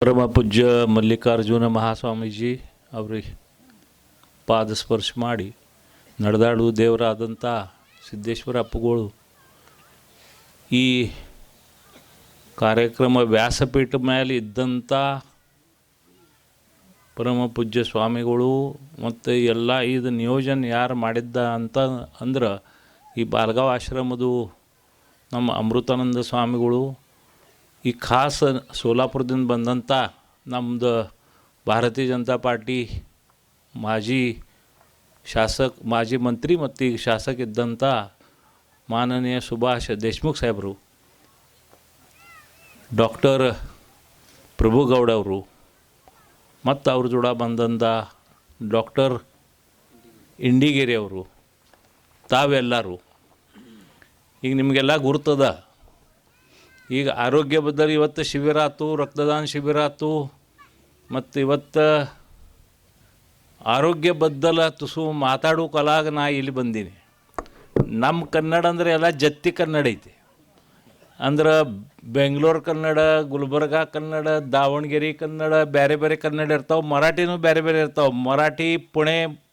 ಪರಮ ಪೂಜ್ಯ ಮಲ್ಲಿಕಾರ್ಜುನ ಮಹಾಸ್ವಾಮೀಜಿ ಅವ್ರಿಗೆ ಪಾದಸ್ಪರ್ಶ ಮಾಡಿ ನಡೆದಾಡು ದೇವರಾದಂಥ ಸಿದ್ದೇಶ್ವರ ಅಪ್ಪುಗಳು ಈ ಕಾರ್ಯಕ್ರಮ ವ್ಯಾಸಪೀಠ ಮೇಲೆ ಇದ್ದಂಥ ಪರಮ ಪೂಜ್ಯ ಸ್ವಾಮಿಗಳು ಮತ್ತು ಎಲ್ಲ ಇದು ನಿಯೋಜನೆ ಯಾರು ಮಾಡಿದ್ದ ಅಂತ ಅಂದ್ರೆ ಈ ಬಾಲ್ಗಾವ್ ಆಶ್ರಮದು ನಮ್ಮ ಅಮೃತಾನಂದ ಸ್ವಾಮಿಗಳು ಈ ಖಾಸ ಸೋಲಾಪುರದಿಂದ ಬಂದಂಥ ನಮ್ಮದು ಭಾರತೀಯ ಜನತಾ ಪಾರ್ಟಿ ಮಾಜಿ ಮಂತ್ರಿ ಮತ್ತು ಈಗ ಶಾಸಕ ಇದ್ದಂಥ ಮಾನನೀಯ ಸುಭಾಷ್ ದೇಶ್ಮುಖ್ ಸಾಹೇಬರು, ಡಾಕ್ಟರ್ ಪ್ರಭುಗೌಡ ಅವರು ಮತ್ತು ಅವ್ರ ಜೋಡ ಬಂದಂಥ ಡಾಕ್ಟರ್ ಇಂಡಿಗೇರಿ ಅವರು, ತಾವೆಲ್ಲರೂ ಈಗ ನಿಮಗೆಲ್ಲ ಗುರ್ತದ. ಈಗ ಆರೋಗ್ಯ ಬದ್ದಲ್ಲಿ ಇವತ್ತು ಶಿಬಿರ ಆಯ್ತು, ರಕ್ತದಾನ ಶಿಬಿರ ಆಯ್ತು, ಮತ್ತು ಇವತ್ತು ಆರೋಗ್ಯ ಬದ್ದಲ ತುಸು ಮಾತಾಡೋ ಕಲಾಗ ನಾ ಇಲ್ಲಿ ಬಂದೀನಿ. ನಮ್ಮ ಕನ್ನಡ ಅಂದರೆ ಎಲ್ಲ ಜತ್ತಿ ಕನ್ನಡ ಐತಿ. ಅಂದ್ರೆ ಬೆಂಗಳೂರು ಕನ್ನಡ, ಗುಲ್ಬರ್ಗ ಕನ್ನಡ, ದಾವಣಗೆರೆ ಕನ್ನಡ, ಬೇರೆ ಬೇರೆ ಕನ್ನಡ ಇರ್ತಾವೆ. ಮರಾಠಿನೂ ಬೇರೆ ಬೇರೆ ಇರ್ತಾವೆ. ಮರಾಠಿ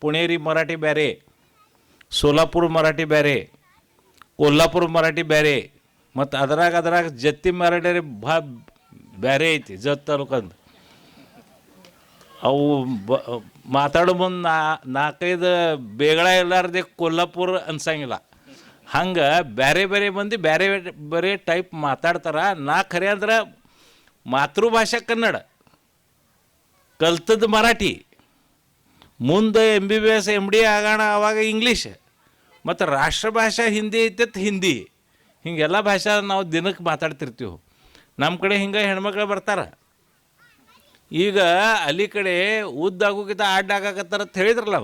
ಪುಣೇರಿ ಮರಾಠಿ ಬೇರೆ, ಸೋಲಾಪುರ ಮರಾಠಿ ಬೇರೆ, ಕೊಲ್ಲಾಪುರ ಮರಾಠಿ ಬೇರೆ, ಮತ್ತು ಅದ್ರಾಗ ಜತ್ತಿ ಮರಾಠಿ ಭಾಳ ಬೇರೆ ಐತಿ. ಜತ್ ತಾಲೂಕಂದು ಅವು ಮಾತಾಡೋ ಮುಂದೆ ನಾಲ್ಕೈದು ಬೇಗಳ ಎಲ್ಲಾರ್ದೆ ಕೊಲ್ಲಾಪುರ ಅನ್ಸಂಗಿಲ್ಲ. ಹಂಗೆ ಬೇರೆ ಬೇರೆ ಮಂದಿ ಬೇರೆ ಬೇರೆ ಟೈಪ್ ಮಾತಾಡ್ತಾರೆ. ನಾ ಖರೆ ಅಂದ್ರೆ ಮಾತೃಭಾಷೆ ಕನ್ನಡ, ಕಲ್ತದ್ದು ಮರಾಠಿ, ಮುಂದೆ MBBS MD ಆಗೋಣ ಅವಾಗ ಇಂಗ್ಲೀಷ್, ಮತ್ತು ರಾಷ್ಟ್ರಭಾಷೆ ಹಿಂದಿ ಐತತ್ ಹಿಂದಿ. ಹಿಂಗೆಲ್ಲ ಭಾಷೆ ನಾವು ದಿನಕ್ಕೆ ಮಾತಾಡ್ತಿರ್ತೀವಿ. ನಮ್ಮ ಕಡೆ ಹಿಂಗೆ ಹೆಣ್ಮಕ್ಳು ಬರ್ತಾರೆ. ಈಗ ಅಲ್ಲಿ ಕಡೆ ಉದ್ದಾಗೋಕ್ಕಿಂತ ಅಡ್ಡ ಆಗಾಕತ್ತಾರ ಅಂತ ಹೇಳಿದ್ರಲ್ಲ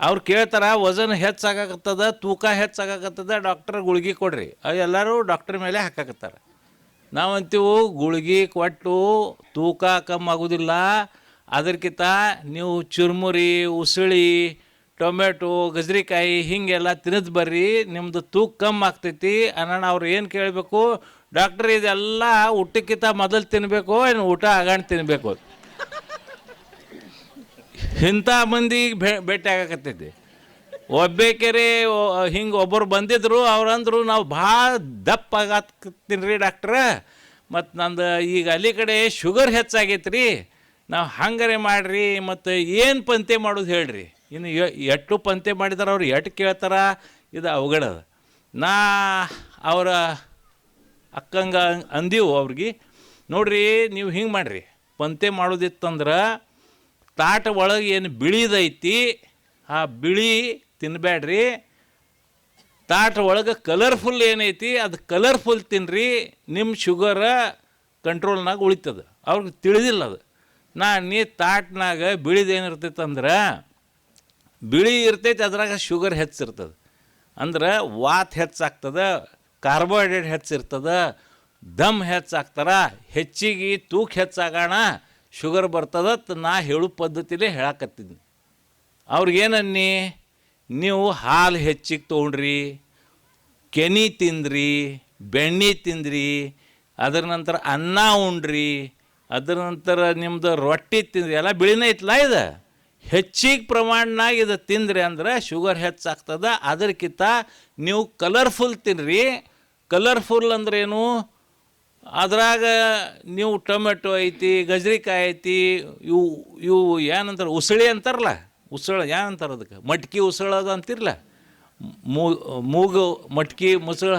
ಅವ್ರು ಕೇಳ್ತಾರೆ, ವಜನ್ ಹೆಚ್ಚಾಗತ್ತದ, ತೂಕ ಹೆಚ್ಚಾಗತ್ತದ, ಡಾಕ್ಟರ್ ಗುಳ್ಗಿ ಕೊಡ್ರಿ. ಎಲ್ಲರೂ ಡಾಕ್ಟರ್ ಮೇಲೆ ಹಾಕಾಕತ್ತಾರೆ. ನಾವಂತೀವಿ ಗುಳ್ಗಿ ಕೊಟ್ಟು ತೂಕ ಕಮ್ಮಿ ಆಗೋದಿಲ್ಲ, ಅದಕ್ಕಿಂತ ನೀವು ಚುರುಮುರಿ, ಉಸುಳಿ, ಟೊಮೆಟೊ, ಗಜ್ರಿಕಾಯಿ ಹಿಂಗೆಲ್ಲ ತಿನ್ನೋದು ಬರ್ರಿ, ನಿಮ್ಮದು ತೂಕ ಕಮ್ಮಿ ಆಗ್ತೈತಿ ಅನ್ನೋಣ. ಅವ್ರು ಏನು ಕೇಳಬೇಕು, ಡಾಕ್ಟ್ರ್ ಇದೆಲ್ಲ ಊಟಕ್ಕಿಂತ ಮೊದಲು ತಿನ್ನಬೇಕು ಏನು ಊಟ ಆಗಾಣ ತಿನ್ನಬೇಕು? ಇಂಥ ಮಂದಿಗೆ ಭೇಟಿ ಆಗಕತ್ತೈತಿ. ಒಬ್ಬೇಕೆರೆ ಹಿಂಗೆ ಒಬ್ಬರು ಬಂದಿದ್ರು, ಅವ್ರಂದ್ರು ನಾವು ಭಾಳ ದಪ್ಪ ಆಗತ್ತೀನಿ ರೀ ಡಾಕ್ಟ್ರ, ಮತ್ತು ನಂದು ಈಗ ಅಲ್ಲಿ ಕಡೆ ಶುಗರ್ ಹೆಚ್ಚಾಗೈತೆ ರೀ, ನಾವು ಹಂಗಾರೆ ಮಾಡಿರಿ, ಮತ್ತು ಏನು ಪಂತೆ ಮಾಡೋದು ಹೇಳ್ರಿ. ಇನ್ನು ಎಟ್ಟು ಪಂತೆ ಮಾಡಿದಾರೆ ಅವ್ರು ಎಟ್ಟು ಕೇಳ್ತಾರ, ಇದು ಅವಘಡದ. ನಾ ಅವರ ಅಕ್ಕಂಗ ಅಂದೀವು ಅವ್ರಿಗೆ, ನೋಡ್ರಿ ನೀವು ಹಿಂಗೆ ಮಾಡಿರಿ, ಪಂತೆ ಮಾಡೋದಿತ್ತಂದ್ರೆ ತಾಟ ಒಳಗೆ ಏನು ಬಿಳಿದೈತಿ ಆ ಬಿಳಿ ತಿನ್ನಬೇಡ್ರಿ, ತಾಟ ಒಳಗೆ ಕಲರ್ಫುಲ್ ಏನೈತಿ ಅದು ಕಲರ್ಫುಲ್ ತಿನ್ನಿರಿ, ನಿಮ್ಮ ಶುಗರ ಕಂಟ್ರೋಲ್ನಾಗ ಉಳಿತದ. ಅವ್ರಿಗೆ ತಿಳಿದಿಲ್ಲ ಅದು. ನೀ ತಾಟ್ನಾಗ ಬಿಳಿದೇನಿರ್ತೈತೆ ಅಂದ್ರೆ ಬಿಳಿ ಇರ್ತೈತೆ, ಅದ್ರಾಗ ಶುಗರ್ ಹೆಚ್ಚಿರ್ತದೆ. ಅಂದ್ರೆ ವಾತ್ ಹೆಚ್ಚಾಗ್ತದೆ, ಕಾರ್ಬೋಹೈಡ್ರೇಟ್ ಹೆಚ್ಚಿರ್ತದೆ, ದಮ್ ಹೆಚ್ಚಾಗ್ತಾರ, ಹೆಚ್ಚಿಗೆ ತೂಕ ಹೆಚ್ಚಾಗೋಣ ಶುಗರ್ ಬರ್ತದತ್ ನಾ ಹೇಳೋ ಪದ್ಧತಿಲೇ ಹೇಳಕತ್ತಿದ್ನಿ. ಅವ್ರಿಗೇನನ್ನಿ, ನೀವು ಹಾಲು ಹೆಚ್ಚಿಗೆ ತೊಗೊಂಡ್ರಿ, ಕೆನೆ ತಿಂದ್ರಿ, ಬೆಣ್ಣೆ ತಿಂದ್ರಿ, ಅದರ ನಂತರ ಅನ್ನ ಉಂಡ್ರಿ, ಅದರ ನಂತರ ನಿಮ್ಮದು ರೊಟ್ಟಿ ತಿಂದ್ರಿ, ಎಲ್ಲ ಬಿಳಿನೇ ಐತಲ್ಲ. ಇದು ಹೆಚ್ಚಿಗೆ ಪ್ರಮಾಣನಾಗ ಇದು ತಿಂದ್ರಿ ಅಂದ್ರೆ ಶುಗರ್ ಹೆಚ್ಚಾಗ್ತದೆ. ಅದಕ್ಕಿಂತ ನೀವು ಕಲರ್ಫುಲ್ ತಿನ್ನಿರಿ. ಕಲರ್ಫುಲ್ ಅಂದ್ರೇನು, ಅದ್ರಾಗ ನೀವು ಟೊಮೆಟೊ ಐತಿ, ಗಜ್ರಿಕಾಯಿ ಐತಿ, ಇವು ಏನಂತಾರೆ ಉಸಳಿ ಅಂತಾರಲ್ಲ, ಉಸಳ ಏನಂತಾರೆ ಅದಕ್ಕೆ, ಮಟ್ಕಿ ಉಸಳದು ಅಂತಿರಲ್ಲ, ಮೂಗು ಮಟ್ಕಿ ಮುಸಳ,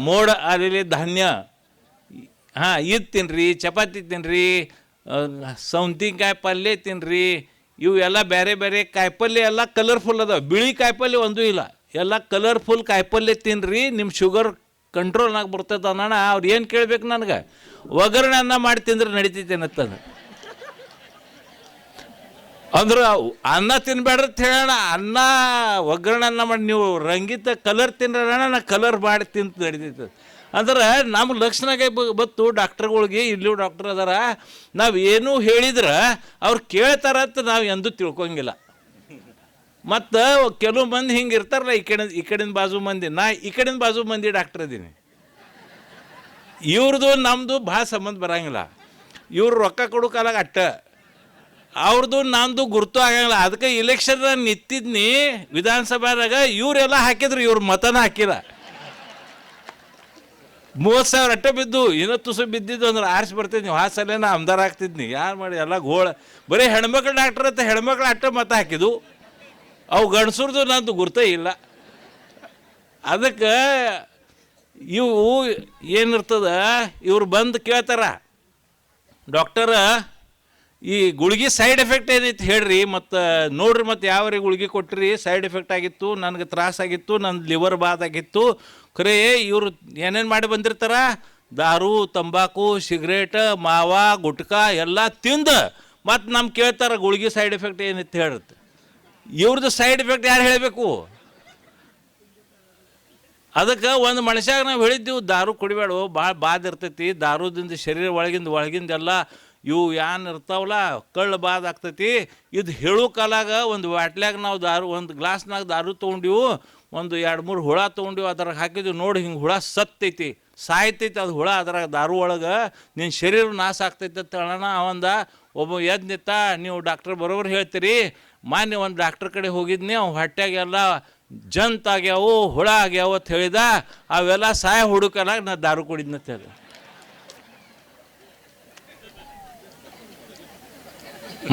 ಮೋಡ ಅಲ್ಲಿ ಧಾನ್ಯ, ಇದು ತಿನ್ನಿರಿ, ಚಪಾತಿ ತಿನ್ನಿರಿ, ಸೌಂತಿಕಾಯಿ ಪಲ್ಯ ತಿನ್ನಿರಿ. ಇವು ಎಲ್ಲ ಬೇರೆ ಬೇರೆ ಕಾಯಿಪಲ್ಯ ಎಲ್ಲ ಕಲರ್ಫುಲ್ ಅದಾವೆ. ಬಿಳಿ ಕಾಯಿಪಲ್ಯ ಒಂದೂ ಇಲ್ಲ, ಎಲ್ಲ ಕಲರ್ಫುಲ್ ಕಾಯಿಪಲ್ಯ ತಿನ್ನಿರಿ, ನಿಮ್ಮ ಶುಗರ್ ಕಂಟ್ರೋಲ್ನಾಗ ಬರ್ತದೆ ಅನ್ನೋಣ. ಅವ್ರು ಏನು ಕೇಳ್ಬೇಕು ನನಗೆ, ಒಗ್ಗರಣೆ ಅನ್ನ ಮಾಡಿ ತಿಂದ್ರೆ ನಡಿತೈತೆ ಅನ್ನತ್ತದ. ಅಂದ್ರೆ ಅನ್ನ ತಿನ್ಬೇಡ್ರಿ ಅಂತ ಹೇಳೋಣ, ಅನ್ನ ಒಗ್ಗರಣೆ ಅನ್ನ ಮಾಡಿ ನೀವು ರಂಗಿತ ಕಲರ್ ತಿನ್ನೋಣ, ನಾ ಕಲರ್ ಮಾಡಿ ತಿಂತ ನಡಿತೈತೆ. ಅಂದ್ರೆ ನಮ್ಮ ಲಕ್ಷಣಗೆ ಬತ್ತು ಡಾಕ್ಟ್ರುಗಳಿಗೆ. ಇಲ್ಲೂ ಡಾಕ್ಟ್ರ್ ಅದಾರ, ನಾವು ಏನೂ ಹೇಳಿದ್ರೆ ಅವ್ರು ಕೇಳ್ತಾರಂತ ನಾವು ಎಂದೂ ತಿಳ್ಕೊಂಗಿಲ್ಲ. ಮತ್ತು ಕೆಲವು ಮಂದಿ ಹಿಂಗೆ ಇರ್ತಾರಲ್ಲ, ಈ ಕಡೆಯಿಂದ ಬಾಜು ಮಂದಿ, ನಾ ಈ ಕಡೆಯಿಂದ ಬಾಜು ಮಂದಿ ಡಾಕ್ಟ್ರ್ ಇದ್ದೀನಿ. ಇವ್ರದ್ದು ನಮ್ಮದು ಭಾಳ ಸಂಬಂಧ ಬರೋಂಗಿಲ್ಲ. ಇವ್ರು ರೊಕ್ಕ ಕೊಡೋ ಕಾಲಾಗ ಅಟ್ಟ ಅವ್ರದ್ದು ನಂದು ಗುರ್ತು ಆಗಂಗಿಲ್ಲ. ಅದಕ್ಕೆ ಇಲೆಕ್ಷನ್ ನಿಂತಿದ್ನಿ ವಿಧಾನಸಭಾದಾಗ, ಇವರೆಲ್ಲ ಹಾಕಿದ್ರು, ಇವ್ರ ಮತನ ಹಾಕಿಲ್ಲ. 30,000 ಅಟ್ಟ ಬಿದ್ದು, ಇನ್ನೂ ತುಸು ಬಿದ್ದಿದ್ದು ಅಂದ್ರೆ ಆರಿಸಿ ಬರ್ತಿದ್ನಿ. ಆ ಸಲ ನಾ ಆಮದಾರ ಆಗ್ತಿದ್ನಿ. ಯಾರು ಮಾಡಿ ಎಲ್ಲ ಗೋಳ ಬರೀ ಹೆಣ್ಮಕ್ಳು ಡಾಕ್ಟರ್ ಅಂತ ಹೆಣ್ಮಕ್ಳು ಅಟ್ಟ ಮತ ಹಾಕಿದ್ದು. ಅವು ಗಂಡಸರ್ದು ನಂದು ಗುರ್ತೇ ಇಲ್ಲ. ಅದಕ್ಕೆ ಇವು ಏನಿರ್ತದ, ಇವ್ರು ಬಂದು ಕೇಳ್ತಾರ, ಡಾಕ್ಟರ ಈ ಗುಳಿಗೆ ಸೈಡ್ ಎಫೆಕ್ಟ್ ಏನೈತಿ ಹೇಳ್ರಿ, ಮತ್ತು ನೋಡ್ರಿ ಮತ್ತು ಯಾವ ಗುಳಿಗೆ ಕೊಟ್ಟಿರಿ, ಸೈಡ್ ಎಫೆಕ್ಟ್ ಆಗಿತ್ತು, ನನಗೆ ತ್ರಾಸಾಗಿತ್ತು, ನನ್ನ ಲಿವರ್ ಬಾದ್ ಆಗಿತ್ತು. ಖರೇ ಇವರು ಏನೇನು ಮಾಡಿ ಬಂದಿರ್ತಾರ, ದಾರು, ತಂಬಾಕು, ಸಿಗರೇಟ್, ಮಾವ, ಗುಟ್ಕಾ ಎಲ್ಲ ತಿಂದು ಮತ್ತು ನಮ್ಗೆ ಕೇಳ್ತಾರ ಗುಳಿಗೆ ಸೈಡ್ ಎಫೆಕ್ಟ್ ಏನೈತಿ ಹೇಳಿರುತ್ತೆ. ಇವ್ರದ್ದು ಸೈಡ್ ಎಫೆಕ್ಟ್ ಯಾರು ಹೇಳಬೇಕು? ಅದಕ್ಕೆ ಒಂದು ಮನುಷ್ಯಾಗ ನಾವು ಹೇಳಿದ್ದೀವಿ, ದಾರು ಕುಡಿಬೇಡ, ಭಾಳ ಬಾದ್ ಇರ್ತೈತಿ, ದಾರುದಿಂದ ಶರೀರ ಒಳಗಿಂದೆಲ್ಲ ಇವು ಏನು ಇರ್ತಾವಲ್ಲ ಕಳ್ಳು ಬಾದ್ ಆಗ್ತೈತಿ. ಇದು ಹೇಳೋ ಕಾಲಾಗ ಒಂದು ವಾಟ್ಲ್ಯಾಗ ನಾವು ದಾರು, ಒಂದು ಗ್ಲಾಸ್ನಾಗ ದಾರು ತೊಗೊಂಡಿವು, ಒಂದು 2-3 ಹುಳ ತೊಗೊಂಡಿವು, ಅದ್ರಾಗ ಹಾಕಿದ್ವಿ, ನೋಡಿ ಹಿಂಗೆ ಹುಳ ಸತ್ತೈತಿ, ಸಾಯ್ತೈತಿ ಅದು ಹುಳ ಅದ್ರಾಗ ದಾರು ಒಳಗೆ, ನಿನ್ನ ಶರೀರ ನಾಶ ಆಗ್ತೈತಿ ಅಂತ ಹೇಳೋಣ. ಅವಂದ ಒಬ್ಬ ಎದ್ದು ನಿಂತ, ನೀವು ಡಾಕ್ಟರ್ ಬರೋಬ್ರು ಹೇಳ್ತೀರಿ, ಮಾನ್ಯ ಒಂದು ಡಾಕ್ಟರ್ ಕಡೆ ಹೋಗಿದ್ನಿ, ಅವ್ನು ಹೊಟ್ಟೆಗೆಲ್ಲ ಜಂತ್ ಆಗ್ಯಾವು, ಹುಳ ಆಗ್ಯಾವು ಅಂತ ಹೇಳಿದ. ಅವೆಲ್ಲ ಸಾಯ ಹುಡುಕಲಾಗ ನಾ ದಾರು ಕುಡಿದ್ನಂತ ಹೇಳಿ.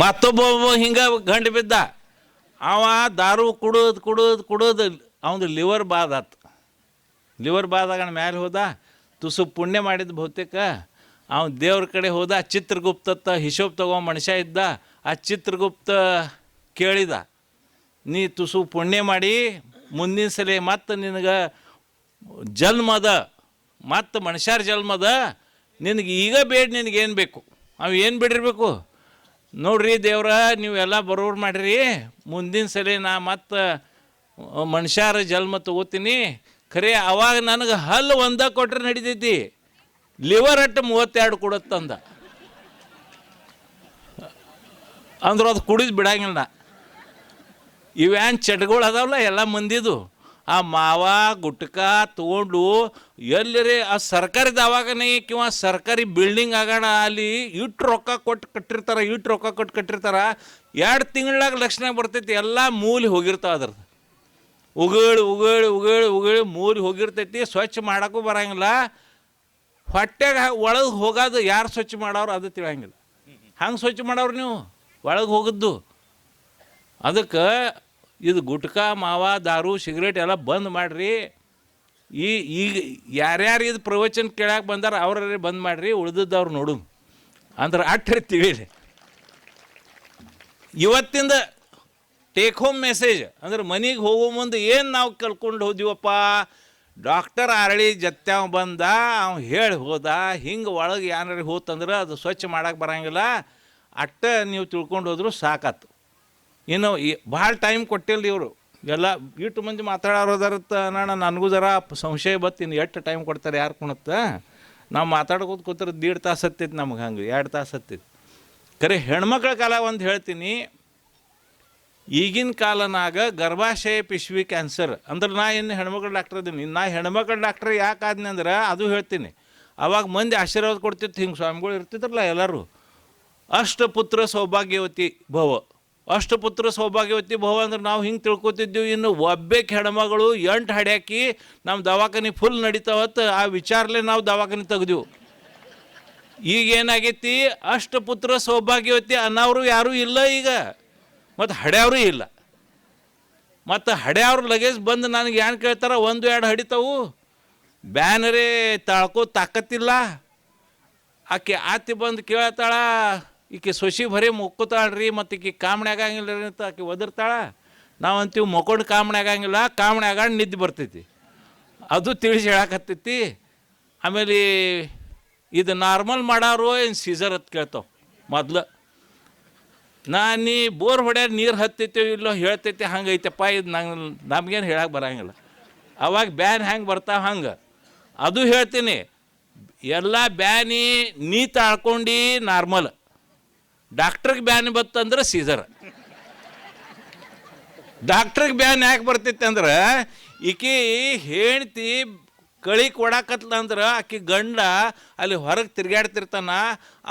ಮತ್ತೊಬ್ಬ ಹಿಂಗೆ ಗಂಡು ಬಿದ್ದ, ಅವ ದಾರು ಕುಡಿದು ಅವನು ಲಿವರ್ ಬಾದ್ ಆತು. ಲಿವರ್ ಬಾದಾಗಣ ಮ್ಯಾಲೆ ಹೋದ, ತುಸು ಪುಣ್ಯ ಮಾಡಿದ ಬಹುತೇಕ. ಅವನು ದೇವ್ರ ಕಡೆ ಹೋದ, ಚಿತ್ರಗುಪ್ತ ಹಿಶೋಬ್ ತಗೋ ಮನುಷ್ಯ ಇದ್ದ. ಆ ಚಿತ್ರಗುಪ್ತ ಕೇಳಿದ, ನೀ ತುಸು ಪುಣ್ಯ ಮಾಡಿ ಮುಂದಿನ ಸಲ ಮತ್ತು ನಿನಗೆ ಜನ್ಮದ, ಮತ್ತು ಮನುಷ್ಯರ ಜನ್ಮದ, ನಿನಗೆ ಈಗ ಬೇಡ, ನಿನಗೇನು ಬೇಕು ಅವು ಏನು ಬಿಡಿರ್ಬೇಕು ನೋಡ್ರಿ ದೇವ್ರ, ನೀವೆಲ್ಲ ಬರೋರು ಮಾಡಿರಿ, ಮುಂದಿನ ಸಲ ನಾ ಮತ್ತು ಮನುಷ್ಯರ ಜನ್ಮ ತಗೋತೀನಿ. ಖರೆ ಅವಾಗ ನನಗೆ ಹಲ್ಲು ಒಂದ ಕೊಟ್ರೆ ನಡಿತೈತಿ, ಲಿವರ್ ಅಟ್ಟು 32 ಕೊಡುತ್ತಂದ. ಅಂದ್ರೆ ಅದು ಕುಡಿದು ಬಿಡಂಗಿಲ್ಲ. ಇವೇನು ಚಟಗಳು ಅದಾವಲ್ಲ ಎಲ್ಲ ಮಂದಿದು, ಆ ಮಾವ ಗುಟ್ಕ ತೊಗೊಂಡು ಎಲ್ಲರೇ ಆ ಸರ್ಕಾರಿ ದವಾಖಾನೆ ಕಿಂवा ಸರ್ಕಾರಿ ಬಿಲ್ಡಿಂಗ್ ಆಗೋಣ, ಅಲ್ಲಿ ಇಟ್ಟು ರೊಕ್ಕ ಕೊಟ್ಟು ಕಟ್ಟಿರ್ತಾರೆ, 2 ತಿಂಗಳಾಗ ಲಕ್ಷಣ ಬರ್ತೈತಿ, ಎಲ್ಲ ಮೂಲಿ ಹೋಗಿರ್ತಾವೆ. ಅದ್ರದ್ದು ಉಗುಳಿ ಮೂಲಿ ಹೋಗಿರ್ತೈತಿ, ಸ್ವಚ್ಛ ಮಾಡೋಕ್ಕೂ ಬರೋಂಗಿಲ್ಲ. ಹೊಟ್ಟೆಗೆ ಒಳಗೆ ಹೋಗೋದು ಯಾರು ಸ್ವಚ್ಛ ಮಾಡೋರು ಅದು ತಿಳಿಯಂಗಿಲ್ಲ. ಹಂಗೆ ಸ್ವಚ್ಛ ಮಾಡೋರು ನೀವು ಒಳಗೆ ಹೋಗಿದ್ದು. ಅದಕ್ಕೆ ಇದು ಗುಟ್ಕಾ, ಮಾವ, ದಾರು, ಸಿಗರೇಟ್ ಎಲ್ಲ ಬಂದ್ ಮಾಡಿರಿ. ಈಗ ಯಾರ್ಯಾರು ಇದು ಪ್ರವಚನ ಕೇಳಕ್ಕೆ ಬಂದಾರ ಅವ್ರೇ ಬಂದ್ ಮಾಡಿರಿ, ಉಳಿದದ್ದವ್ರು ನೋಡು ಅಂದ್ರೆ ಅಟ್ರಿ ತಿಳಿರಿ. ಇವತ್ತಿಂದ ಟೇಕ್ ಹೋಮ್ ಮೆಸೇಜ್ ಅಂದ್ರೆ ಮನೆಗೆ ಹೋಗೋ ಮುಂದೆ ಏನು ನಾವು ಕಲ್ಕೊಂಡು ಹೋದಿವಪ್ಪ, ಡಾಕ್ಟರ್ ಅರಳಿ ಜತ್ಯಾವ ಬಂದ, ಅವ ಹೇಳಿ ಹೋದ, ಹಿಂಗೆ ಒಳಗೆ ಏನಾರು ಹೋತಂದ್ರೆ ಅದು ಸ್ವಚ್ಛ ಮಾಡೋಕೆ ಬರೋಂಗಿಲ್ಲ, ಅಟ್ಟ ನೀವು ತಿಳ್ಕೊಂಡು ಹೋದ್ರು ಸಾಕಾತು. ಇನ್ನು ಭಾಳ ಟೈಮ್ ಕೊಟ್ಟಿಲ್ಲ ಇವರು, ಎಲ್ಲ ಇಟ್ಟು ಮಂದಿ ಮಾತಾಡೋದಾರತ್ತ ಅಣ್ಣ. ನನಗೂ ಜರ ಸಂಶಯ ಬತ್ತು, ಇನ್ನು ಎಷ್ಟು ಟೈಮ್ ಕೊಡ್ತಾರೆ ಯಾರು ಕುಣತ್ತ. ನಾವು ಮಾತಾಡ್ಕೋತ ಕೂತ್ರೆ 1.5 ತಾಸು ಹತ್ತೈತಿ, ನಮ್ಗೆ ಹಂಗೆ 2 ತಾಸು ಹತ್ತೈತಿ. ಖರೆ ಹೆಣ್ಮಕ್ಳ ಕಾಲ ಒಂದು ಹೇಳ್ತೀನಿ, ಈಗಿನ ಕಾಲನಾಗ ಗರ್ಭಾಶಯ ಪಿಶ್ವಿ ಕ್ಯಾನ್ಸರ್ ಅಂದ್ರೆ, ನಾ ಇನ್ನು ಹೆಣ್ಮಕ್ಳ ಡಾಕ್ಟರ್ ಇದ್ದೀನಿ, ನಾ ಹೆಣ್ಮಕ್ಳ ಡಾಕ್ಟ್ರ್ ಯಾಕೆ ಆದ್ನಿ ಅಂದ್ರೆ ಅದು ಹೇಳ್ತೀನಿ. ಅವಾಗ ಮಂದಿ ಆಶೀರ್ವಾದ ಕೊಡ್ತಿತ್ತು, ಹಿಂಗೆ ಸ್ವಾಮಿಗಳು ಇರ್ತಿದ್ರಲ್ಲ ಎಲ್ಲರೂ, ಅಷ್ಟಪುತ್ರ ಸೌಭಾಗ್ಯವತಿ ಭವ, ಅಷ್ಟಪುತ್ರ ಸೌಭಾಗ್ಯವತಿ ಭವ ಅಂದ್ರೆ ನಾವು ಹಿಂಗೆ ತಿಳ್ಕೊತಿದ್ದೀವಿ. ಇನ್ನು ಒಬ್ಬೇಕ್ ಹೆಣ್ಮಗಳು 8 ಹಡ್ಯಾಕಿ ನಮ್ಮ ದವಾಖಾನೆ ಫುಲ್ ನಡೀತಾವತ್ತು ಆ ವಿಚಾರಲೇ ನಾವು ದವಾಖಾನೆ ತೆಗ್ದೆವು. ಈಗ ಏನಾಗೈತಿ, ಅಷ್ಟಪುತ್ರ ಸೌಭಾಗ್ಯವತಿ ಅನ್ನೋರು ಯಾರೂ ಇಲ್ಲ ಈಗ, ಮತ್ತು ಹಡ್ಯಾವರು ಇಲ್ಲ. ಮತ್ತು ಹಡ್ಯಾವ್ರ ಲಗೇಜ್ ಬಂದು ನನಗೆ ಏನು ಕೇಳ್ತಾರ, 1-2 ಹಡಿತಾವು, ಬ್ಯಾನರೇ ತಾಳ್ಕೋ ತಾಕತ್ತಿಲ್ಲ. ಆಕೆ ಆತಿ ಬಂದು ಕೇಳ್ತಾಳ, ಈಕೆ ಸೊಸಿ ಭರಿ ಮುಕ್ಕೋತಾಳ್ರಿ, ಮತ್ತು ಈಕೆ ಕಾಮಣೆ ಆಗಂಗಿಲ್ಲ ರೀ ಅಂತ ಆಕೆ ಒದರ್ತಾಳ. ನಾವು ಅಂತೀವಿ ಮಕ್ಕೊಂಡು ಕಾಮಣೆ ಆಗಂಗಿಲ್ಲ, ಕಾಮಣೆ ಆಗಾಂಡು ನಿದ್ದೆ ಬರ್ತೈತಿ, ಅದು ತಿಳಿಸಿ ಹೇಳಕತ್ತೈತಿ. ಆಮೇಲೆ ಇದು ನಾರ್ಮಲ್ ಮಾಡೋರು ಏನು ಸೀಸರ್ ಅಂತ ಕೇಳ್ತಾವೆ ಮೊದ್ಲು. ನೀ ಬೋರ್ ಹೊಡ್ಯಾರ ನೀರು ಹತ್ತೈತೋ ಇಲ್ಲೋ ಹೇಳ್ತೈತಿ, ಹಂಗೈತಪ್ಪ, ಇದು ನಮಗೇನು ಹೇಳಕ್ಕೆ ಬರೋಂಗಿಲ್ಲ. ಅವಾಗ ಬ್ಯಾನ್ ಹೆಂಗೆ ಬರ್ತಾವೆ ಹಂಗೆ ಅದು ಹೇಳ್ತೀನಿ. ಎಲ್ಲ ಬ್ಯಾನಿ ನೀ ತಾಳ್ಕೊಂಡು ನಾರ್ಮಲ್, ಡಾಕ್ಟ್ರಿಗೆ ಬ್ಯಾನ್ ಬತ್ತಂದ್ರೆ ಸೀಸರ್. ಡಾಕ್ಟ್ರಿಗೆ ಬ್ಯಾನ್ ಯಾಕೆ ಬರ್ತೈತೆ ಅಂದ್ರೆ, ಈಕೆ ಹೆಂಡ್ತಿ ಕಳಿ ಕೊಡಾಕತ್ಲ ಅಂದ್ರೆ ಆಕಿ ಗಂಡ ಅಲ್ಲಿ ಹೊರಗೆ ತಿರ್ಗಾಡ್ತಿರ್ತಾನ.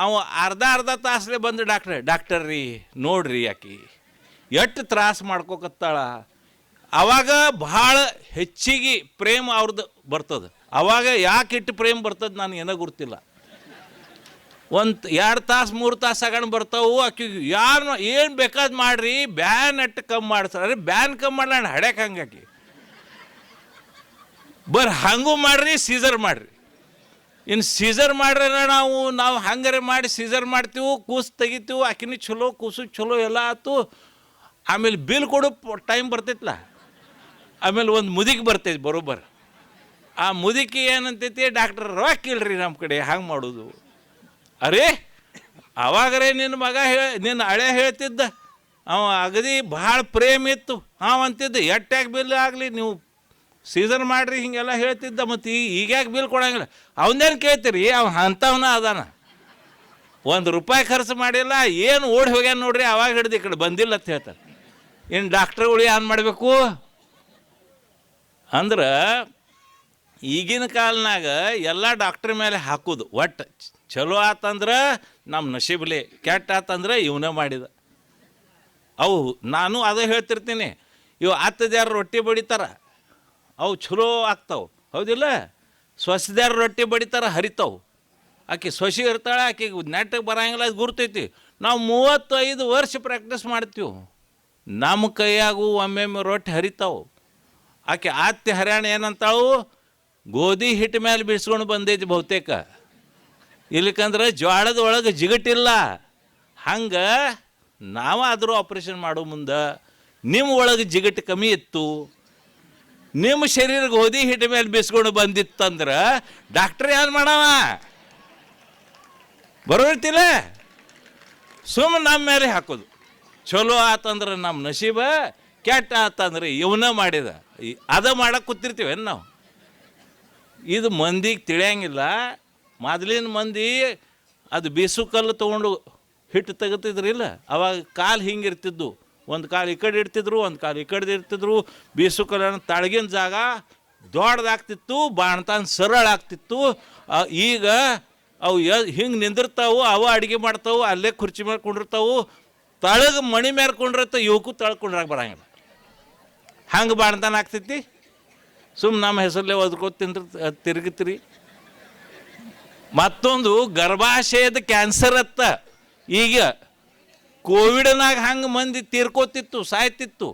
ಅವ ಅರ್ಧ ತಾಸಲೆ ಬಂದು ಡಾಕ್ಟರ್ ರೀ ನೋಡ್ರಿ ಆಕಿ ಎಷ್ಟು ತ್ರಾಸ ಮಾಡ್ಕೋಕತ್ತಾಳ. ಅವಾಗ ಭಾಳ ಹೆಚ್ಚಿಗೆ ಪ್ರೇಮ ಅವ್ರದ್ದು ಬರ್ತದೆ. ಅವಾಗ ಯಾಕೆ ಇಟ್ಟು ಪ್ರೇಮ ಬರ್ತದೆ ನನಗೇನೋ ಗೊತ್ತಿಲ್ಲ. 1-2 ತಾಸು 3 ತಾಸು ಆಗೋಣ ಬರ್ತಾವು. ಆಕಿ ಯಾರು ಏನು ಬೇಕಾದ್ ಮಾಡ್ರಿ, ಬ್ಯಾನ್ ಅಟ್ಟು ಕಮ್ಮಿ ಮಾಡ್ತಾರೆ. ಬ್ಯಾನ್ ಕಮ್ಮಿ ಮಾಡ್ಲಾಣ ಹಡ್ಯಾಕೆ ಹಂಗಾಕಿ ಹಂಗೂ ಮಾಡ್ರಿ, ಸೀಸರ್ ಮಾಡಿರಿ. ಇನ್ನು ಸೀಸರ್ ಮಾಡ್ರೆ ನಾವು ಹಂಗಾರೆ ಮಾಡಿ ಸೀಸರ್ ಮಾಡ್ತೀವಿ, ಕೂಸು ತೆಗಿತೀವಿ, ಆಕಿನೂ ಚಲೋ ಕೂಸು ಚಲೋ ಎಲ್ಲ ಆಯ್ತು. ಆಮೇಲೆ ಬಿಲ್ ಕೊಡೋ ಟೈಮ್ ಬರ್ತೈತಲ್ಲ, ಆಮೇಲೆ ಒಂದು ಮುದುಕಿ ಬರ್ತೈತಿ ಬರೋಬ್ಬರ. ಆ ಮುದುಕಿ ಏನಂತೈತಿ, ಡಾಕ್ಟರ್ ರೊಕ್ಕ ಇಲ್ರಿ ನಮ್ಮ ಕಡೆ, ಹಂಗೆ ಮಾಡೋದು. ಅರೇ ಅವಾಗರೇ ನಿನ್ನ ಮಗ ನಿನ್ನ ಹಳೆ ಹೇಳ್ತಿದ್ದ, ಅವ ಅಗದಿ ಭಾಳ ಪ್ರೇಮ ಇತ್ತು, ಅಂತಿದ್ದ ಎಟ್ಟಾಗ ಬಿಲ್ ಆಗಲಿ ನೀವು ಸೀಸನ್ ಮಾಡಿರಿ ಹಿಂಗೆಲ್ಲ ಹೇಳ್ತಿದ್ದ. ಮತ್ತು ಈಗ್ಯಾಕೆ ಬಿಲ್ ಕೊಡಂಗಿಲ್ಲ? ಅವನೇನು ಕೇಳ್ತೀರಿ, ಅಂಥವನ ಅದಾನ, ₹1 ಖರ್ಚು ಮಾಡಿಲ್ಲ, ಏನು ಓಡಿ ಹೋಗ್ಯಾನ ನೋಡ್ರಿ, ಅವಾಗ ಹಿಡ್ದು ಈ ಕಡೆ ಬಂದಿಲ್ಲ ಅಂತ ಹೇಳ್ತಾರೆ. ಇನ್ನು ಡಾಕ್ಟ್ರುಗಳು ಏನು ಮಾಡಬೇಕು ಅಂದ್ರೆ, ಈಗಿನ ಕಾಲನಾಗ ಎಲ್ಲ ಡಾಕ್ಟ್ರ್ ಮೇಲೆ ಹಾಕೋದು. ಒಟ್ಟು ಚಲೋ ಆತಂದ್ರೆ ನಮ್ಮ ನಶೀಬ್ಲೆ, ಕೆಟ್ಟ ಆತಂದ್ರೆ ಇವನೇ ಮಾಡಿದ. ಅವು ನಾನು ಅದೇ ಹೇಳ್ತಿರ್ತೀನಿ, ಇವು 10 ರೊಟ್ಟಿ ಬಡಿತಾರ, ಅವು ಚಲೋ ಆಗ್ತಾವೆ, ಹೌದಿಲ್ಲ? ಸ್ವಸ್ದಾರ ರೊಟ್ಟಿ ಬಡಿತಾರ, ಹರಿತಾವೆ. ಆಕೆ ಸೊಸಿ ಇರ್ತಾಳೆ, ಆಕೆಗೆ ನೆಟ್ಟಿಗೆ ಬರೋಂಗಿಲ್ಲ, ಅದು ಗುರ್ತೈತಿ. ನಾವು 35 ವರ್ಷ ಪ್ರಾಕ್ಟೀಸ್ ಮಾಡ್ತೀವಿ, ನಮ್ಮ ಕೈಯಾಗೂ ಒಮ್ಮೊಮ್ಮೆ ರೊಟ್ಟಿ ಹರಿತಾವೆ. ಆಕೆ ಆತ್ತಿ ಹರ್ಯಾಣ ಏನಂತಾಳು, ಗೋಧಿ ಹಿಟ್ಟು ಮೇಲೆ ಬಿಡಿಸ್ಕೊಂಡು ಬಂದೈತಿ ಬಹುತೇಕ, ಇಲ್ಲಕಂದ್ರೆ ಜ್ವಾಳದ ಒಳಗೆ ಜಿಗಟಿಲ್ಲ. ಹಂಗೆ ನಾವಾದರೂ ಆಪ್ರೇಷನ್ ಮಾಡೋ ಮುಂದೆ ನಿಮ್ಮ ಒಳಗೆ ಜಿಗಟ್ಟು ಕಮ್ಮಿ ಇತ್ತು, ನಿಮ್ಮ ಶರೀರ ಗೋಧಿ ಹಿಟ್ಟು ಮೇಲೆ ಬಿಸ್ಕೊಂಡು ಬಂದಿತ್ತಂದ್ರೆ ಡಾಕ್ಟ್ರ್ ಏನು ಮಾಡವ? ಬರೋರ್ತಿಲ್ಲ, ಸುಮ್ಮನೆ ನಮ್ಮ ಮೇಲೆ ಹಾಕೋದು. ಚಲೋ ಆತಂದ್ರೆ ನಮ್ಮ ನಶೀಬ, ಕೆಟ್ಟ ಆತಂದ್ರೆ ಇವನ ಮಾಡಿದ. ಅದ ಮಾಡಕ್ಕೆ ಕೂತಿರ್ತೀವೇನು ನಾವು? ಇದು ಮಂದಿಗೆ ತಿಳಿಯಂಗಿಲ್ಲ. ಮೊದಲಿನ ಮಂದಿ ಅದು ಬೀಸು ಕಲ್ಲು ತೊಗೊಂಡು ಹಿಟ್ಟು ತೆಗಿತಿದ್ರಿಲ್ಲ, ಅವಾಗ ಕಾಲು ಹಿಂಗಿರ್ತಿದ್ದು, ಒಂದು ಕಾಲು ಈ ಕಡೆ ಇಡ್ತಿದ್ರು, ಒಂದು ಕಾಲು ಈ ಕಡೆ ಇರ್ತಿದ್ರು. ಬೀಸು ಕಲ್ಲನ್ನು ತಳಗಿನ ಜಾಗ ದೊಡ್ಡದಾಗ್ತಿತ್ತು, ಬಾಣ್ತಾನ ಸರಳ ಆಗ್ತಿತ್ತು. ಈಗ ಅವು ಹಿಂಗೆ ನಿಂದಿರ್ತಾವು, ಅವು ಅಡುಗೆ ಮಾಡ್ತಾವು, ಅಲ್ಲೇ ಕುರ್ಚಿ ಮೇಲೆ ಕೊಂಡಿರ್ತಾವು, ತಳಗ ಮಣಿ ಮೇಲೆ ಕೊಂಡಿರ್ತಾವೆ, ಇವಕ್ಕೂ ತಳ್ಕೊಂಡ್ರಾಗ ಬರಂಗಿಲ್ಲ. ಹಂಗೆ ಬಾಣ್ತಾನ ಆಗ್ತೈತಿ. ಸುಮ್ಮನೆ ನಮ್ಮ ಹೆಸರಲ್ಲೇ ಒದ್ಕೋತ ತಿರುಗಿತ್ರಿ. ಮತ್ತೊಂದು ಗರ್ಭಾಶಯದ ಕ್ಯಾನ್ಸರ್ ಅತ್ತ. ಈಗ ಕೋವಿಡ್ನಾಗ ಹಂಗೆ ಮಂದಿ ತೀರ್ಕೋತಿತ್ತು, ಸಾಯ್ತಿತ್ತು.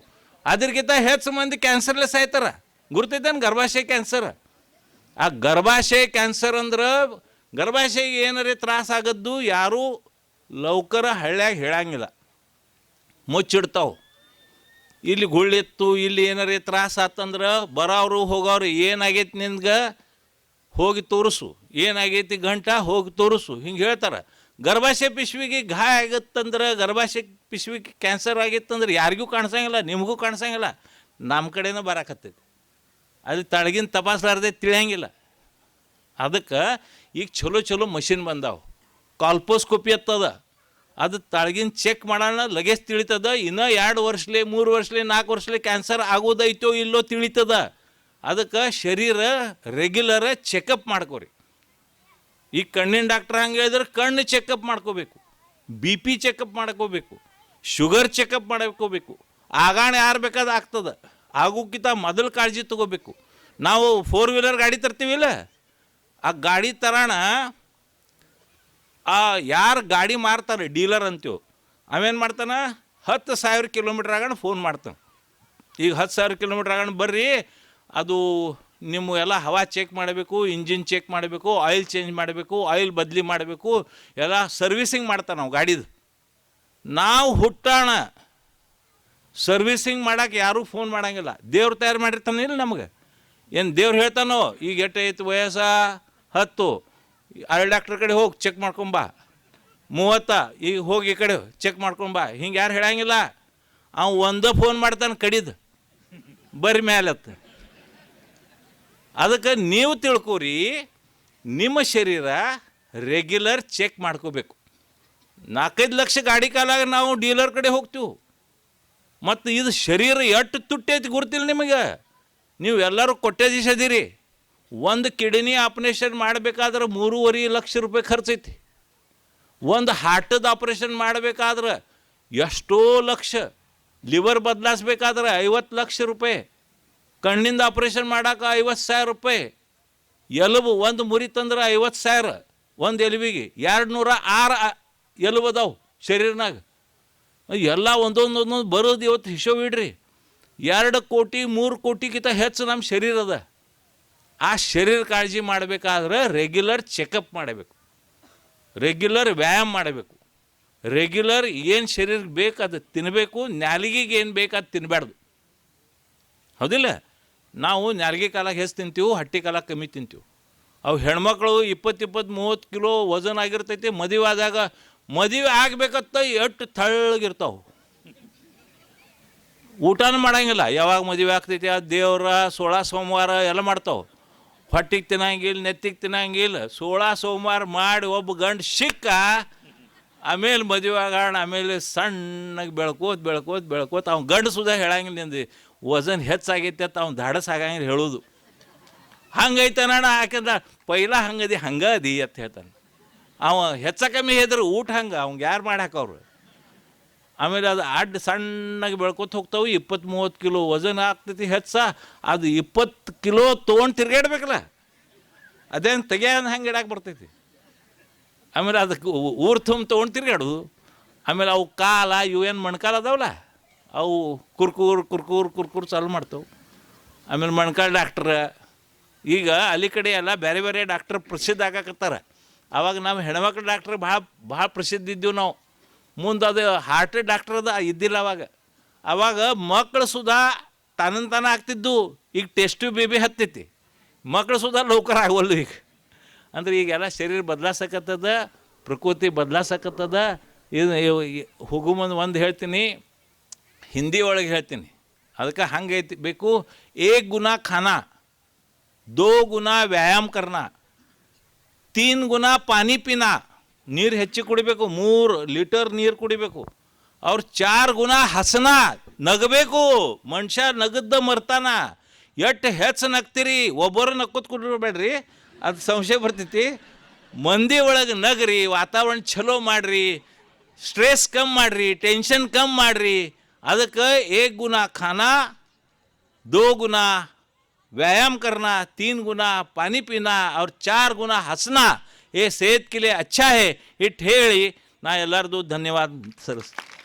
ಅದ್ರಗಿಂತ ಹೆಚ್ಚು ಮಂದಿ ಕ್ಯಾನ್ಸರ್ಲೆ ಸಾಯ್ತಾರ. ಗುರ್ತೈತೇನು ಗರ್ಭಾಶಯ ಕ್ಯಾನ್ಸರ್? ಆ ಗರ್ಭಾಶಯ ಕ್ಯಾನ್ಸರ್ ಅಂದ್ರೆ ಗರ್ಭಾಶಯಗೆ ಏನಾರೇ ತ್ರಾಸ ಆಗದ್ದು ಯಾರೂ ಲೌಕರ ಹಳ್ಳ್ಯಾಗ ಹೇಳಂಗಿಲ್ಲ, ಮುಚ್ಚಿಡ್ತಾವೆ. ಇಲ್ಲಿ ಗುಳ್ಳಿತ್ತು, ಇಲ್ಲಿ ಏನಾರೇ ತ್ರಾಸ ಆತಂದ್ರೆ ಬರೋರು ಹೋಗೋರು, ಏನಾಗೈತಿ ನಿನ್ಗೆ ಹೋಗಿ ತೋರಿಸು, ಏನಾಗೈತಿ ಗಂಟ ಹೋಗಿ ತೋರಿಸು, ಹಿಂಗೆ ಹೇಳ್ತಾರೆ. ಗರ್ಭಾಶಯ ಪಿಶ್ವಿಗೆ ಗಾಯ ಆಗತ್ತಂದ್ರೆ, ಗರ್ಭಾಶಯ ಪಿಶ್ವಿಗೆ ಕ್ಯಾನ್ಸರ್ ಆಗಿತ್ತಂದ್ರೆ ಯಾರಿಗೂ ಕಾಣಿಸಂಗಿಲ್ಲ, ನಿಮಗೂ ಕಾಣಿಸಂಗಿಲ್ಲ, ನಮ್ಮ ಕಡೆನೂ ಬರಾಕತ್ತೈತಿ. ಅದು ತಳಗಿನ ತಪಾಸಲಾರ್ದೆ ತಿಳಿಯಂಗಿಲ್ಲ. ಅದಕ್ಕೆ ಈಗ ಚಲೋ ಮಷಿನ್ ಬಂದಾವೆ. ಕಾಲ್ಪೋಸ್ಕೋಪಿ ಅತ್ತದ, ಅದು ತಳಗಿನ ಚೆಕ್ ಮಾಡೋಣ, ಲಗೇಜ್ ತಿಳಿತದ. ಇನ್ನೂ 2 ವರ್ಷಲೆ 3 ವರ್ಷಲೆ 4 ವರ್ಷಲೆ ಕ್ಯಾನ್ಸರ್ ಆಗೋದೈತೋ ಇಲ್ಲೋ ತಿಳಿತದ. ಅದಕ್ಕೆ ಶರೀರ ರೆಗ್ಯುಲರ್ ಚೆಕಪ್ ಮಾಡ್ಕೋರಿ. ಈಗ ಕಣ್ಣಿನ ಡಾಕ್ಟ್ರ್ ಹಂಗೆ ಹೇಳಿದ್ರೆ ಕಣ್ಣು ಚೆಕಪ್ ಮಾಡ್ಕೋಬೇಕು, BP ಚೆಕಪ್ ಮಾಡ್ಕೋಬೇಕು, ಶುಗರ್ ಚೆಕಪ್ ಮಾಡ್ಕೋಬೇಕು. ಆಗಾಣ ಯಾರು ಬೇಕಾದ ಆಗ್ತದೆ. ಆಗೋಕ್ಕಿಂತ ಮೊದಲು ಕಾಳಜಿ ತೊಗೋಬೇಕು. ನಾವು 4 ವೀಲರ್ ಗಾಡಿ ತರ್ತೀವಿಲ್ಲ, ಆ ಗಾಡಿ ತರೋಣ, ಯಾರು ಗಾಡಿ ಮಾರ್ತಾರೆ ಡೀಲರ್ ಅಂತೀವಿ, ಅವೇನು ಮಾಡ್ತಾನೆ, 10,000 ಕಿಲೋಮೀಟ್ರ್ ಆಗೋಣ ಫೋನ್ ಮಾಡ್ತಾನೆ. ಈಗ 10,000 ಕಿಲೋಮೀಟ್ರ್ ಆಗೋಣ ಬರ್ರಿ, ಅದು ನಿಮ್ಮ ಎಲ್ಲ ಹವಾ ಚೆಕ್ ಮಾಡಬೇಕು, ಇಂಜಿನ್ ಚೆಕ್ ಮಾಡಬೇಕು, ಆಯಿಲ್ ಚೇಂಜ್ ಮಾಡಬೇಕು, ಆಯಿಲ್ ಬದಲಿ ಮಾಡಬೇಕು, ಎಲ್ಲ ಸರ್ವಿಸಿಂಗ್ ಮಾಡ್ತಾನೆ ನಾವು ಗಾಡಿದು. ನಾವು ಹುಟ್ಟಾಣ ಸರ್ವಿಸಿಂಗ್ ಮಾಡೋಕೆ ಯಾರೂ ಫೋನ್ ಮಾಡೋಂಗಿಲ್ಲ. ದೇವ್ರು ತಯಾರು ಮಾಡಿರ್ತಾನೆ ಇಲ್ಲ ನಮಗೆ. ಏನು ದೇವ್ರು ಹೇಳ್ತಾನೋ, ಈಗ ಎಷ್ಟೈತಿ ವಯಸ್ಸ 10, ಡಾಕ್ಟ್ರ್ ಕಡೆ ಹೋಗಿ ಚೆಕ್ ಮಾಡ್ಕೊಂಬಾ, 30 ಈಗ ಹೋಗಿ ಈ ಕಡೆ ಚೆಕ್ ಮಾಡ್ಕೊಂಬಾ, ಹಿಂಗೆ ಯಾರು ಹೇಳಂಗಿಲ್ಲ. ಅವ ಒಂದೇ ಫೋನ್ ಮಾಡ್ತಾನೆ ಕಡಿದು ಬರ್ರಿ ಮೇಲತ್ತ. ಅದಕ್ಕೆ ನೀವು ತಿಳ್ಕೊರಿ, ನಿಮ್ಮ ಶರೀರ ರೆಗ್ಯುಲರ್ ಚೆಕ್ ಮಾಡ್ಕೋಬೇಕು. 4-5 ಲಕ್ಷ ಗಾಡಿ ಕಾಲಾಗ ನಾವು ಡೀಲರ್ ಕಡೆ ಹೋಗ್ತೀವಿ. ಮತ್ತು ಇದು ಶರೀರ ಎಷ್ಟು ತುಟ್ಟೈತಿ ಗೊತ್ತಿಲ್ಲ ನಿಮಗೆ. ನೀವು ಎಲ್ಲರೂ ಕೊಟ್ಟೆ ದಿವಸ ಅದೀರಿ, ಒಂದು ಕಿಡ್ನಿ ಆಪ್ರೇಷನ್ ಮಾಡಬೇಕಾದ್ರೆ 3.5 ಲಕ್ಷ ರೂಪಾಯಿ ಖರ್ಚೈತಿ. ಒಂದು ಹಾರ್ಟದ ಆಪ್ರೇಷನ್ ಮಾಡಬೇಕಾದ್ರೆ ಎಷ್ಟೋ ಲಕ್ಷ, ಲಿವರ್ ಬದಲಾಯಿಸ್ಬೇಕಾದ್ರೆ 50 ಲಕ್ಷ ರೂಪಾಯಿ, ಕಣ್ಣಿಂದ ಆಪ್ರೇಷನ್ ಮಾಡೋಕೆ 50,000 ರೂಪಾಯಿ, ಎಲುಬು ಒಂದು ಮುರಿತಂದ್ರೆ 50,000, ಒಂದು ಎಲುಬಿಗೆ 206 ಎಲುಬು ಅದಾವೆ ಶರೀರನಾಗ. ಎಲ್ಲ ಒಂದೊಂದು ಬರೋದು ಇವತ್ತು ಹಿಶೋವ್ ಇಡ್ರಿ, 2 ಕೋಟಿ 3 ಕೋಟಿಗಿಂತ ಹೆಚ್ಚು ನಮ್ಮ ಶರೀರ ಅದ. ಆ ಶರೀರ ಕಾಳಜಿ ಮಾಡಬೇಕಾದ್ರೆ ರೆಗ್ಯುಲರ್ ಚೆಕಪ್ ಮಾಡಬೇಕು, ರೆಗ್ಯುಲರ್ ವ್ಯಾಯಾಮ ಮಾಡಬೇಕು, ರೆಗ್ಯುಲರ್ ಏನು ಶರೀರಕ್ಕೆ ಬೇಕು ಅದು ತಿನ್ನಬೇಕು, ನಾಲಿಗೆಗೆ ಏನು ಬೇಕು ಅದು ತಿನ್ನಬಾರ್ದು. ಹೌದಿಲ್ಲ? ನಾವು ನಾಲಿಗೆ ಕಾಲಾಗ ಹೆಚ್ಚು ತಿಂತೀವಿ, ಹಟ್ಟಿ ಕಾಲಾಗ ಕಮ್ಮಿ ತಿಂತೀವಿ. ಅವು ಹೆಣ್ಮಕ್ಳು 20-30 ಕಿಲೋ ವಜನ್ ಆಗಿರ್ತೈತಿ. ಮದುವೆ ಆಗಬೇಕತ್ತ ಎಷ್ಟು ತಳ್ಳಗಿರ್ತಾವೆ, ಊಟನೂ ಮಾಡೋಂಗಿಲ್ಲ. ಯಾವಾಗ ಮದುವೆ ಆಗ್ತೈತಿ ಆ ದೇವ್ರ 16 ಸೋಮವಾರ ಎಲ್ಲ ಮಾಡ್ತಾವೆ. ಹೊಟ್ಟಿಗೆ ತಿನ್ನಂಗಿಲ್ಲ, ನೆತ್ತಿಗೆ ತಿನ್ನಂಗಿಲ್ಲ. 16 ಸೋಮವಾರ ಮಾಡಿ ಒಬ್ಬ ಗಂಡು ಸಿಕ್ಕ, ಆಮೇಲೆ ಮದುವೆ ಆಗೋಣ. ಆಮೇಲೆ ಸಣ್ಣಗೆ ಬೆಳ್ಕೋತ ಅವ್ನು ಗಂಡು ಸುಧಾ ಹೇಳಂಗಿಲ್ಲ, ನಿಂದು ವಜನ್ ಹೆಚ್ಚಾಗೈತೆ ಅಂತ ಅವ್ನು ಧಾಡಸ್ ಆಗಂಗಿಲ್ಲ ಹೇಳೋದು. ಹಂಗೈತೆ ಅಣ್ಣ, ಯಾಕಂದ್ರೆ ಪೈಲ ಹಂಗದಿ ಅಂತ ಹೇಳ್ತಾನೆ. ಅವ ಹೆಚ್ಚ ಕಮ್ಮಿ ಹೇಳಿದ್ರೆ ಊಟ ಹಂಗೆ ಅವ್ಗೆ ಯಾರು ಮಾಡಿ ಹಾಕವ್ರು. ಆಮೇಲೆ ಅದು ಅಡ್ಡ ಸಣ್ಣಗೆ ಬೆಳ್ಕೊತ ಹೋಗ್ತಾವೆ. 20-30 ಕಿಲೋ ವಜನ್ ಆಗ್ತೈತಿ ಹೆಚ್ಚ. ಅದು 20 ಕಿಲೋ ತೊಗೊಂಡು ತಿರ್ಗಾಡ್ಬೇಕಲ್ಲ, ಅದೇನು ತೆಗಿಯೋದು ಹಂಗೆ ಇಡಕ್ಕೆ ಬರ್ತೈತಿ. ಆಮೇಲೆ ಅದಕ್ಕೆ ಊರು ತುಂಬ ತೊಗೊಂಡು ತಿರ್ಗಾಡೋದು. ಆಮೇಲೆ ಅವು ಕಾಲ ಏನು ಮಣ್ಕಾಲ ಅದಾವಲ್ಲ, ಅವು ಕುರ್ಕೂರು ಚಾಲು ಮಾಡ್ತಾವೆ. ಆಮೇಲೆ ಮಣ್ಕಾಲು ಡಾಕ್ಟ್ರ, ಈಗ ಅಲ್ಲಿ ಕಡೆ ಎಲ್ಲ ಬೇರೆ ಬೇರೆ ಡಾಕ್ಟ್ರ್ ಪ್ರಸಿದ್ಧ ಆಗಾಕತ್ತಾರ. ಆವಾಗ ನಾವು ಹೆಣ್ಮಕ್ಳು ಡಾಕ್ಟ್ರ್ ಭಾಳ ಪ್ರಸಿದ್ಧ ಇದ್ದೀವಿ ನಾವು. ಮುಂದೆ ಅದು ಹಾರ್ಟ್ ಡಾಕ್ಟ್ರದ ಇದ್ದಿಲ್ಲ ಅವಾಗ ಮಕ್ಕಳು ಸುಧಾ ತಾನ ಆಗ್ತಿದ್ದು. ಈಗ ಟೆಸ್ಟ್ ಬೇಬಿ ಹತ್ತೈತಿ, ಮಕ್ಕಳು ಸುಧಾ ಲೌಕರ ಆಗೋಲ್ಲು ಈಗ. ಅಂದ್ರೆ ಈಗೆಲ್ಲ ಶರೀರ ಬದಲಾಸಕತ್ತದ, ಪ್ರಕೃತಿ ಬದಲಾಸಕತ್ತದ. ಇದು ಹೋಗು ಮುಂದೆ ಒಂದು ಹೇಳ್ತೀನಿ, ಹಿಂದಿ ಒಳಗೆ ಹೇಳ್ತೀನಿ, ಅದಕ್ಕೆ ಹಂಗೈತಿ ಬೇಕು. 1 ಗುನಾ ಖಾನಾ, 2 ಗುನಾ ವ್ಯಾಯಾಮ ಕರ್ನಾ, 3 ಗುನಾ ಪಾನಿ ಪೀನಾ, ನೀರು ಹೆಚ್ಚು ಕುಡಿಬೇಕು, 3 ಲೀಟರ್ ನೀರು ಕುಡಿಬೇಕು. ಅವ್ರು 4 ಗುನಾ ಹಸನ, ನಗಬೇಕು. ಮನುಷ್ಯ ನಗದ್ದ ಮರ್ತಾನ. ಎಷ್ಟು ಹೆಚ್ಚು ನಗ್ತೀರಿ, ಒಬ್ಬರು ನಕ್ಕೋತ್ ಕುಡಿಬೇಡ್ರಿ, ಅದು ಸಂಶಯ ಬರ್ತೈತಿ. ಮಂದಿ ಒಳಗೆ ನಗ್ರಿ, ವಾತಾವರಣ ಚಲೋ ಮಾಡಿರಿ, ಸ್ಟ್ರೆಸ್ ಕಮ್ಮಿ ಮಾಡಿರಿ, ಟೆನ್ಷನ್ ಕಮ್ಮಿ ಮಾಡಿರಿ. ಅದಕ್ಕೆ 1 ಗುನಾ ಖಾನಾ, 2 ಗುನಾ व्यायाम करना, 3 गुना पानी पीना और 4 गुना हंसना, ये सेहत के लिए अच्छा है. इट ಹೇಳಿ ನಾ ಎಲ್ಲರದು ಧನ್ಯವಾದ ಸಲ್ಲಿಸ್ತೀನಿ.